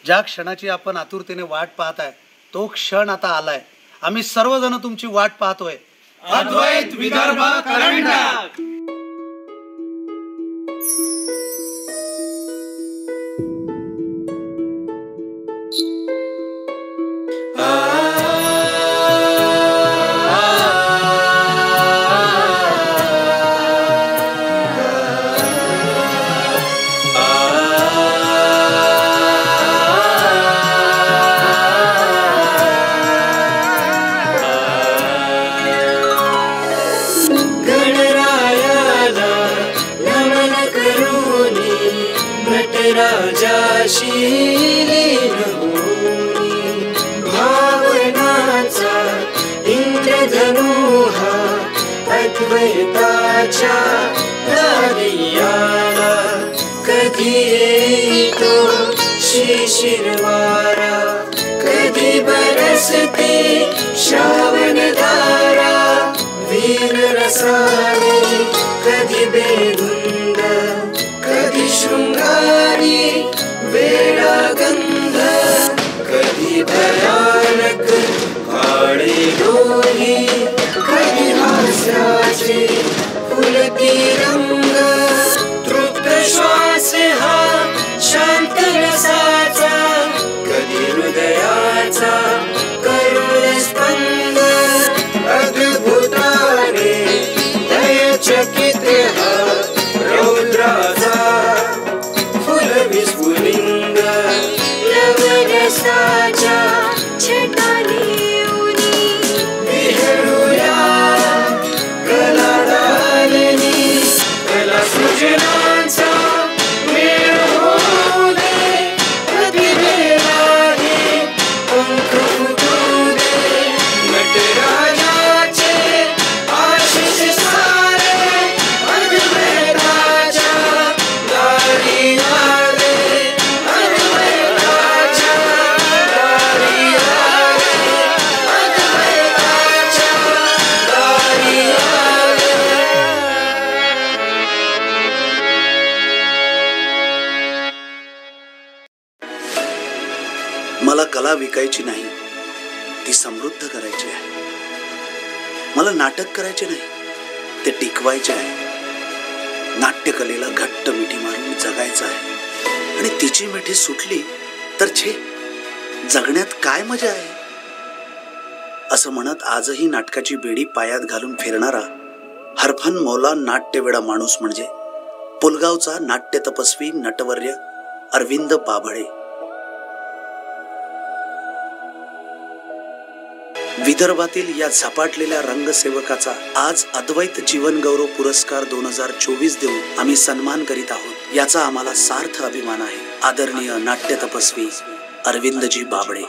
ज्या क्षणाची आपण आतुरतेने वाट पाहताय तो क्षण आता आलाय. आम्ही सर्वजण तुमची वाट पाहतोय. अद्वैत विदर्भ करंडक. राजाशी लीन होऊनी भावनाचा इंद्रधनु हा अद्वैताच्या दारी आला. कधी येतो शिशिर वारा, कधी बरसते श्रावण धारा. वीर रसाने कधी बेधुंद, कधी शृंगारी वेडा गंध, कधी भयानक काळे डोही, कधी हास्याचे फुलती रंग. तृप्त श्वास हा शांत रसाचा, कधी हृदयाचा करुण स्पंद. अद्भुताने दयचकित हा रौद्राचा फुलविस्फुलिंग. लवरसाच्या छटाने उनी विहळूया कलादालनी. कला सृजनांचा मेळ होऊ दे, प्रतिभेलाही पंख फुटू दे. नटराजाचे आशिष सारे अद्वैताच्या दारी आले. अद्वैताच्या दारी आले. अद्वैताच्या दारी आले. मला कला विकायची नाही, ती समृद्ध करायची आहे. मला नाटक करायचे नाही, ते टिकवायचे आहे. नाट्यकलेला घट्ट मिठी मारून जगायचं आहे. आणि तिची मिठी सुटली तर छे, जगण्यात काय मजा आहे. असं म्हणत आजही नाटकाची बेडी पायात घालून फिरणारा हरफन मौला नाट्यवेडा माणूस म्हणजे पुलगावचा नाट्य तपस्वी नटवर्य अरविंद बाभळे. विदर्भातील या झपाटलेल्या रंगसेवकाचा आज अद्वैत जीवन गौरव पुरस्कार 2024 देऊन आम्ही सन्मान करीत आहोत. याचा आम्हाला सार्थ अभिमान आहे. आदरणीय नाट्य तपस्वी अरविंदजी बाभळे.